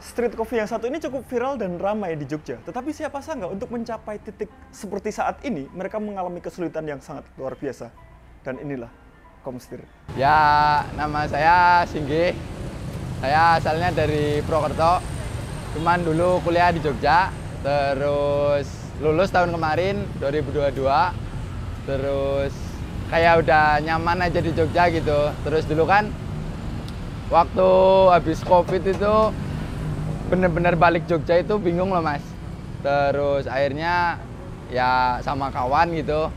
Street coffee yang satu ini cukup viral dan ramai di Jogja. Tetapi siapa sangka untuk mencapai titik seperti saat ini, mereka mengalami kesulitan yang sangat luar biasa. Dan inilah Komstir. Ya, nama saya Singgih. Saya asalnya dari Purwokerto. Cuman dulu kuliah di Jogja, terus lulus tahun kemarin 2022. Terus kayak udah nyaman aja di Jogja gitu. Terus dulu kan waktu habis Covid itu bener-bener balik Jogja itu bingung loh Mas. Terus akhirnya ya sama kawan gitu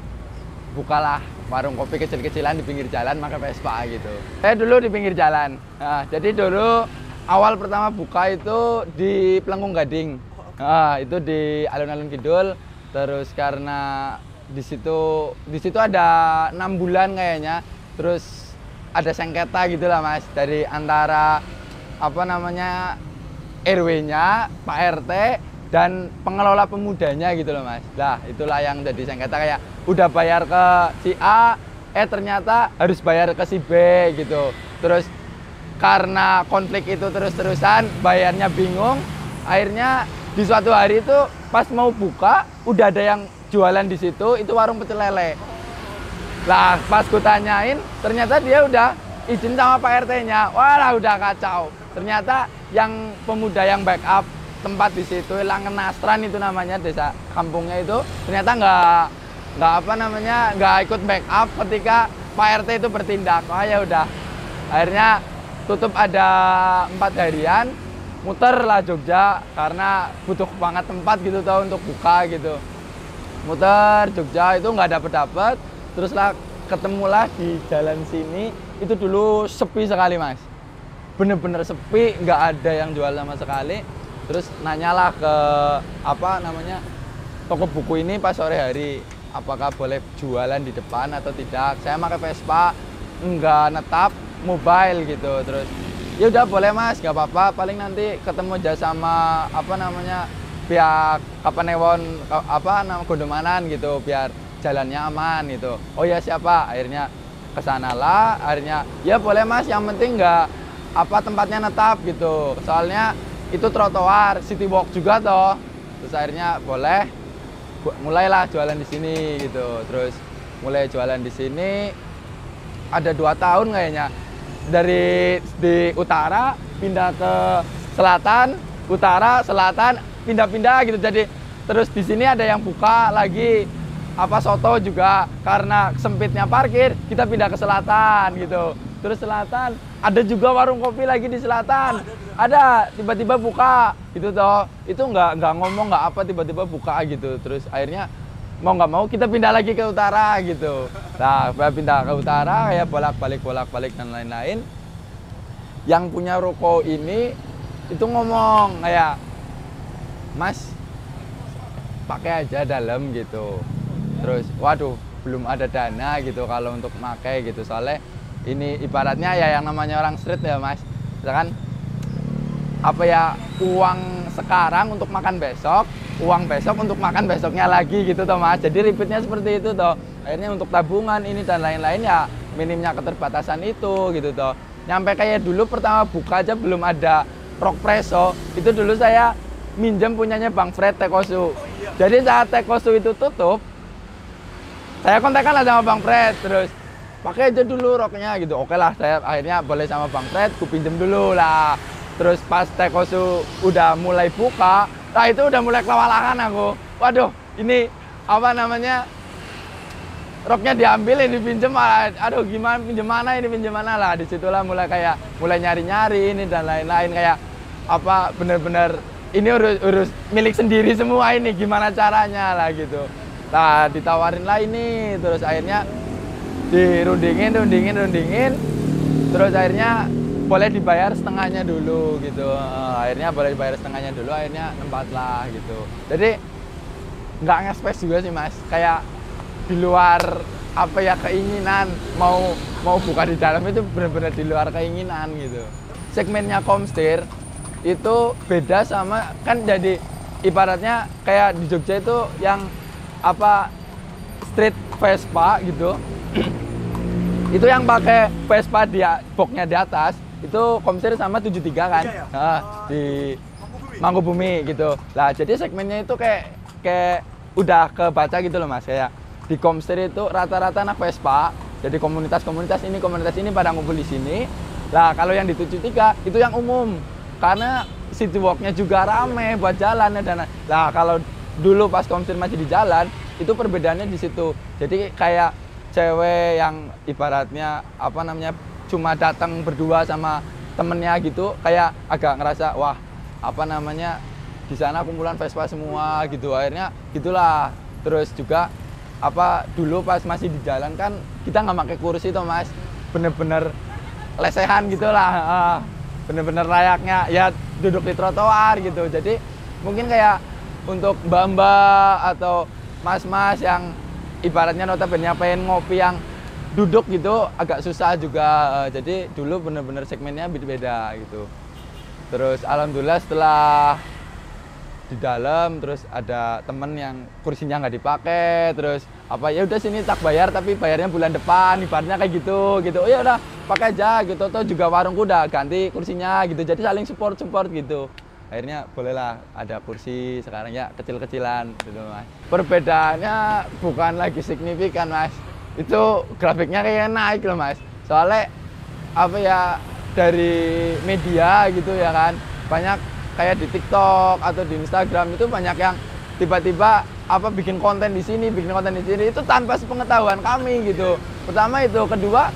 bukalah warung kopi kecil-kecilan di pinggir jalan pakai Vespa gitu. Saya dulu di pinggir jalan. Nah, jadi dulu awal pertama buka itu di Pelengkung Gading. Nah, itu di alun-alun Kidul. Terus karena di situ ada 6 bulan kayaknya. Terus ada sengketa gitu lah Mas dari antara apa namanya RW-nya, Pak RT, dan pengelola pemudanya gitu loh Mas. Nah itulah yang jadi sengketa, kayak udah bayar ke si A, ternyata harus bayar ke si B gitu. Terus karena konflik itu terus-terusan, bayarnya bingung, akhirnya di suatu hari itu pas mau buka, udah ada yang jualan di situ, itu warung pecel lele. Lah pas ku tanyain, ternyata dia udah izin sama Pak RT-nya. Walah udah kacau. Ternyata yang pemuda yang backup tempat di situ, Langenastran itu namanya, desa kampungnya itu, ternyata nggak ikut backup ketika Pak RT itu bertindak. Wah ya udah, akhirnya tutup ada 4 harian, muter lah Jogja karena butuh banget tempat gitu tau untuk buka gitu. Muter Jogja itu nggak dapet, terus lah ketemulah di jalan sini, itu dulu sepi sekali Mas. Bener-bener sepi, nggak ada yang jual sama sekali. Terus nanyalah ke apa namanya toko buku ini pas sore hari, apakah boleh jualan di depan atau tidak. Saya pakai Vespa, nggak netap, mobile gitu. Terus ya udah boleh Mas, nggak apa-apa. Paling nanti ketemu aja sama apa namanya pihak Kapanewon Gondomanan gitu, biar jalannya aman gitu. Oh ya siapa? Akhirnya kesanalah. Akhirnya ya boleh Mas, yang penting nggak tempatnya netap gitu, soalnya itu trotoar, city walk juga toh. Terus akhirnya boleh, mulailah jualan di sini gitu. Terus mulai jualan di sini ada 2 tahun kayaknya, dari di utara pindah ke selatan, utara selatan pindah-pindah gitu. Jadi terus di sini ada yang buka lagi soto juga, karena sempitnya parkir kita pindah ke selatan gitu. Terus selatan ada juga warung kopi lagi di selatan, ada tiba-tiba buka gitu toh. Itu nggak ngomong nggak apa, tiba-tiba buka gitu. Terus akhirnya mau nggak mau kita pindah lagi ke utara gitu. Nah pindah ke utara kayak bolak-balik dan lain-lain. Yang punya ruko ini itu ngomong kayak, Mas pakai aja dalam gitu. Terus waduh belum ada dana gitu kalau untuk pakai gitu, soalnya ini ibaratnya ya yang namanya orang street ya Mas, misalkan apa ya, uang sekarang untuk makan besok, uang besok untuk makan besoknya lagi gitu toh Mas. Jadi repeatnya seperti itu toh. Akhirnya untuk tabungan ini dan lain-lain ya minimnya keterbatasan itu gitu toh. Nyampe kayak dulu pertama buka aja belum ada Rock Presso, itu dulu saya minjem punyanya Bang Fred Tekosu. Jadi saat Tekosu itu tutup, saya kontakkan lah sama Bang Fred, terus pakai aja dulu roknya gitu. Oke lah, saya akhirnya boleh sama Bang Fred, ku pinjem dulu lah. Terus pas Tekosu udah mulai buka, nah itu udah mulai kewalahan aku. Waduh, ini apa namanya, roknya diambil, ini pinjem, aduh gimana, pinjem mana lah. Disitulah mulai nyari-nyari ini dan lain-lain, kayak apa bener-bener ini urus milik sendiri semua ini, gimana caranya lah gitu. Nah ditawarin lah ini, terus akhirnya dirundingin, terus akhirnya boleh dibayar setengahnya dulu gitu. Akhirnya boleh dibayar setengahnya dulu, akhirnya tempat lah gitu. Jadi nggak nge-space juga sih Mas, kayak di luar apa ya keinginan mau buka di dalam, itu benar-benar di luar keinginan gitu. Segmennya Komstir itu beda sama, kan jadi ibaratnya kayak di Jogja itu yang apa street Vespa gitu. Itu yang pakai Vespa boxnya di atas itu Komstir sama 73 kan. Iya, ya? Nah, Mangkubumi gitu. Lah jadi segmennya itu kayak udah kebaca gitu loh Mas. Kayak di Komstir itu rata-rata anak Vespa. Jadi komunitas ini pada ngumpul di sini. Lah kalau yang di 73 itu yang umum. Karena city walk-nya juga rame buat jalan dan lah kalau dulu pas Komstir masih di jalan itu perbedaannya di situ. Jadi kayak cewek yang ibaratnya apa namanya cuma datang berdua sama temennya gitu, kayak agak ngerasa wah apa namanya di sana kumpulan Vespa semua gitu. Akhirnya gitulah. Terus juga apa dulu pas masih di jalan kan kita nggak pakai kursi tuh Mas, bener-bener lesehan gitulah, bener-bener layaknya ya duduk di trotoar gitu. Jadi mungkin kayak untuk mbak-mbak atau mas-mas yang ibaratnya notabene pengen ngopi yang duduk gitu agak susah juga. Jadi dulu bener-bener segmennya beda gitu. Terus alhamdulillah setelah di dalam terus ada temen yang kursinya nggak dipakai, terus apa ya udah sini tak bayar tapi bayarnya bulan depan, ibaratnya kayak gitu. Oh ya udah pakai aja gitu. Toh juga warungku udah ganti kursinya gitu. Jadi saling support gitu. Akhirnya bolehlah ada kursi sekarang ya kecil-kecilan gitu Mas. Perbedaannya bukan lagi signifikan Mas. Itu grafiknya kayak naik loh Mas. Soalnya apa ya dari media gitu ya kan. Banyak kayak di TikTok atau di Instagram itu banyak yang tiba-tiba apa bikin konten di sini itu tanpa sepengetahuan kami gitu. Pertama itu, kedua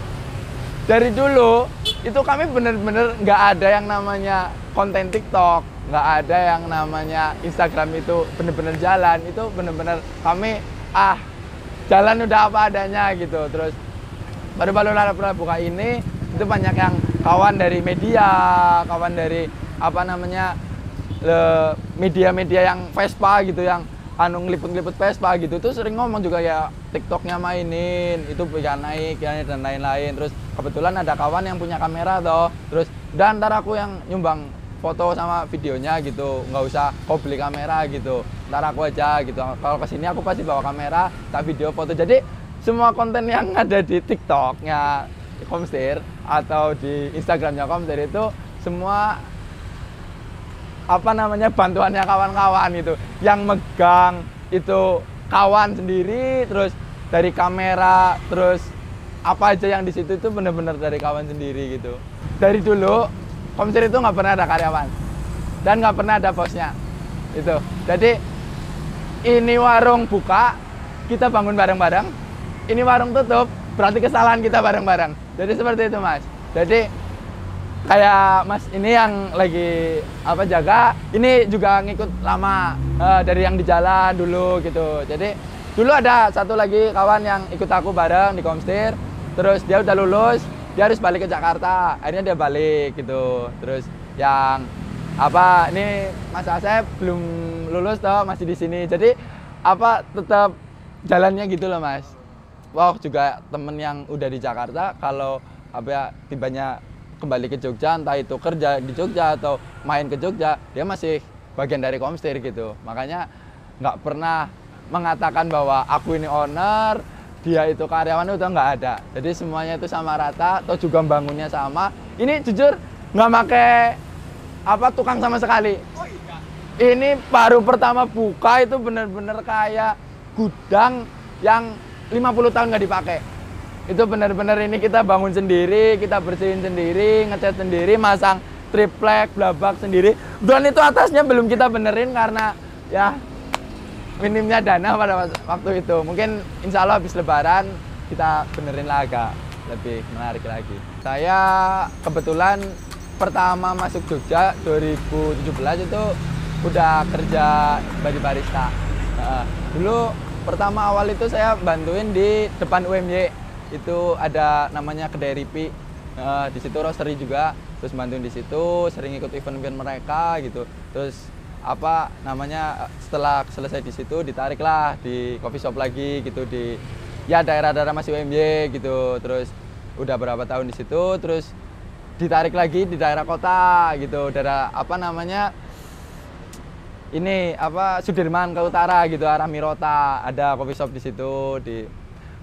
dari dulu itu kami bener-bener nggak ada yang namanya konten TikTok, nggak ada yang namanya Instagram itu bener-bener jalan, itu bener-bener kami jalan udah apa adanya gitu. Terus baru-baru pernah buka ini itu banyak yang kawan dari media, kawan dari apa namanya media-media yang Vespa gitu, yang ngeliput-ngeliput Vespa gitu, tuh sering ngomong juga ya TikToknya mainin itu bisa naik ya, dan lain-lain. Terus kebetulan ada kawan yang punya kamera toh, terus dan ntar aku yang nyumbang foto sama videonya gitu, nggak usah kau beli kamera gitu, ntar aku aja gitu. Kalau kesini aku pasti bawa kamera, tak video foto. Jadi semua konten yang ada di TikToknya Komstir atau di Instagramnya Komstir itu semua apa namanya bantuannya kawan-kawan gitu. Yang megang itu kawan sendiri, terus dari kamera, terus apa aja yang di situ itu benar-benar dari kawan sendiri gitu. Dari dulu Komstir itu nggak pernah ada karyawan dan nggak pernah ada bosnya itu. Jadi ini warung buka kita bangun bareng-bareng, ini warung tutup berarti kesalahan kita bareng-bareng. Jadi seperti itu Mas. Jadi kayak Mas ini yang lagi apa jaga, ini juga ngikut lama dari yang di jalan dulu gitu. Jadi dulu ada satu lagi kawan yang ikut aku bareng di Komstir, terus dia udah lulus, dia harus balik ke Jakarta, akhirnya dia balik gitu. Terus yang apa ini Mas Asep belum lulus toh, masih di sini. Jadi apa tetap jalannya gitu loh Mas. Wow, juga temen yang udah di Jakarta kalau apa ya tibanya kembali ke Jogja, entah itu kerja di Jogja atau main ke Jogja, dia masih bagian dari Komstir gitu. Makanya nggak pernah mengatakan bahwa aku ini owner, dia itu karyawan, udah nggak ada. Jadi semuanya itu sama rata, atau juga bangunnya sama. Ini jujur nggak pakai apa tukang sama sekali. Ini baru pertama buka itu bener-bener kayak gudang yang 50 tahun nggak dipakai. Itu benar-benar ini kita bangun sendiri, kita bersihin sendiri, ngecat sendiri, masang triplek, blabak sendiri. Dan itu atasnya belum kita benerin karena ya minimnya dana pada waktu itu. Mungkin insya Allah habis lebaran kita benerin lah agak lebih menarik lagi. Saya kebetulan pertama masuk Jogja 2017 itu udah kerja body barista. Dulu pertama awal itu saya bantuin di depan UMY. Itu ada namanya kedai Ripi, di situ roastery juga, terus bantuin di situ, sering ikut event-event mereka gitu. Terus apa namanya setelah selesai di situ ditariklah di coffee shop lagi gitu di ya daerah-daerah masih UMY gitu. Terus udah berapa tahun di situ, terus ditarik lagi di daerah kota gitu, daerah apa namanya ini apa Sudirman ke utara gitu, arah Mirota, ada coffee shop di situ, di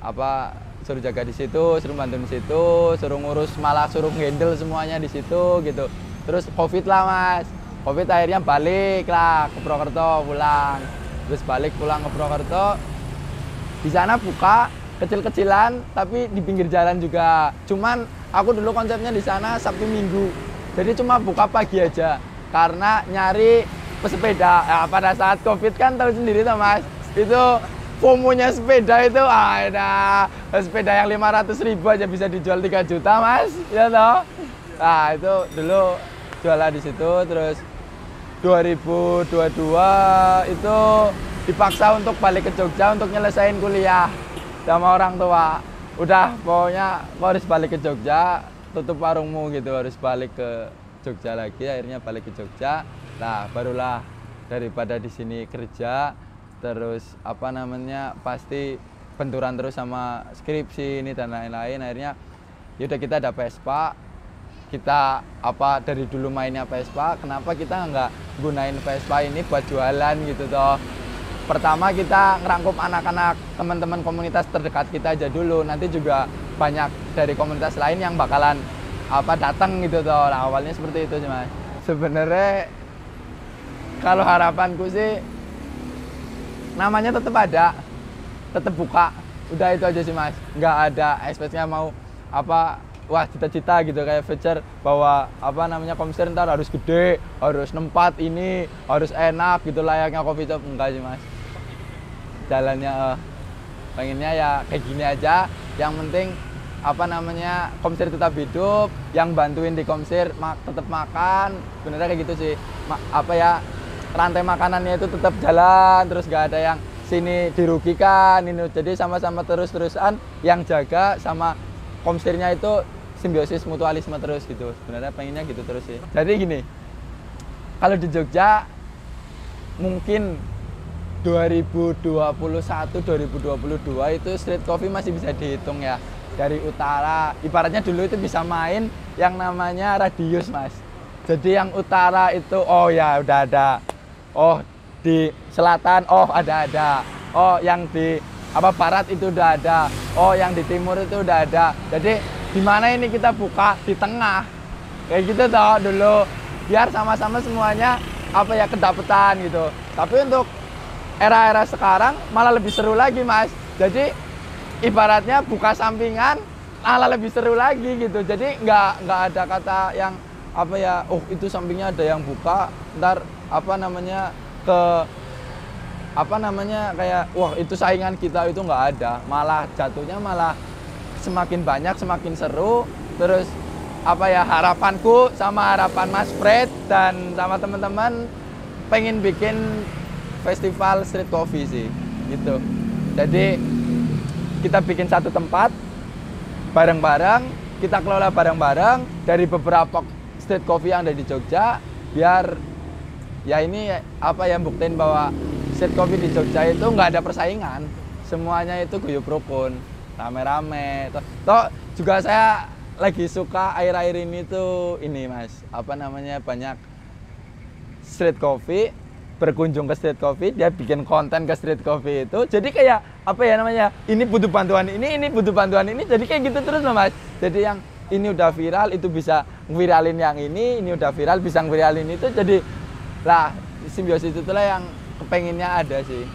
apa suruh jaga di situ, suruh bantu di situ, suruh ngurus, malah suruh handle semuanya di situ gitu. Terus Covid lah Mas, Covid akhirnya balik lah ke Purwokerto pulang. Terus balik pulang ke Purwokerto. Di sana buka kecil-kecilan tapi di pinggir jalan juga. Cuman aku dulu konsepnya di sana Sabtu Minggu. Jadi cuma buka pagi aja karena nyari pesepeda. Ya, pada saat Covid kan tahu sendiri tuh Mas. Itu FOMO-nya sepeda itu ada sepeda yang 500.000 aja bisa dijual 3 juta Mas, ya toh. Nah itu dulu jualan di situ. Terus 2022 itu dipaksa untuk balik ke Jogja untuk nyelesain kuliah sama orang tua. Udah pokoknya kau harus balik ke Jogja, tutup warungmu gitu, harus balik ke Jogja lagi. Akhirnya balik ke Jogja. Nah barulah daripada di sini kerja terus apa namanya pasti benturan terus sama skripsi ini dan lain-lain. Akhirnya yaudah kita ada Vespa, kita apa dari dulu mainnya Vespa, kenapa kita nggak gunain Vespa ini buat jualan gitu toh. Pertama kita ngerangkup anak-anak teman-teman komunitas terdekat kita aja dulu, nanti juga banyak dari komunitas lain yang bakalan apa datang gitu toh. Nah, awalnya seperti itu sih Mas. Sebenarnya kalau harapanku sih namanya tetap ada, tetap buka, udah itu aja sih Mas. Nggak ada ekspektasinya mau apa, wah cita-cita gitu kayak future bahwa apa namanya Komser ntar harus gede, harus nempat ini, harus enak gitu layaknya coffee shop, enggak sih Mas. Jalannya pengennya ya kayak gini aja. Yang penting apa namanya Komser tetap hidup, yang bantuin di Komser tetap makan, benernya kayak gitu sih. Apa ya, rantai makanannya itu tetap jalan, terus gak ada yang sini dirugikan ini. Jadi sama-sama terus-terusan yang jaga sama Komsernya itu simbiosis mutualisme terus gitu. Sebenarnya pengennya gitu terus sih. Jadi gini, kalau di Jogja mungkin 2021-2022 itu street coffee masih bisa dihitung ya. Dari utara, ibaratnya dulu itu bisa main yang namanya radius Mas. Jadi yang utara itu oh ya udah ada. Oh di selatan, oh ada. Oh yang di apa barat itu udah ada. Oh yang di timur itu udah ada. Jadi di mana ini kita buka di tengah. Kayak gitu toh dulu. Biar sama-sama semuanya apa ya kedapetan gitu. Tapi untuk era-era sekarang malah lebih seru lagi Mas. Jadi ibaratnya buka sampingan malah lebih seru lagi gitu. Jadi nggak ada kata yang apa ya, oh itu sampingnya ada yang buka, ntar apa namanya ke apa namanya kayak wah itu saingan kita, itu nggak ada. Malah jatuhnya malah semakin banyak semakin seru. Terus apa ya, harapanku sama harapan Mas Fred dan sama teman-teman pengen bikin festival street coffee sih gitu. Jadi kita bikin satu tempat bareng-bareng, kita kelola bareng-bareng dari beberapa street coffee yang ada di Jogja, biar ya ini apa ya buktiin bahwa street coffee di Jogja itu nggak ada persaingan, semuanya itu guyub rukun, rame-rame. Toh juga saya lagi suka akhir-akhir ini tuh ini Mas, apa namanya banyak street coffee berkunjung ke street coffee, dia bikin konten ke street coffee itu, jadi kayak apa ya namanya, ini butuh bantuan ini butuh bantuan ini, jadi kayak gitu terus loh Mas. Jadi yang ini udah viral itu bisa viralin yang ini udah viral bisa viralin itu, jadi lah simbiosis itulah yang kepenginnya ada sih.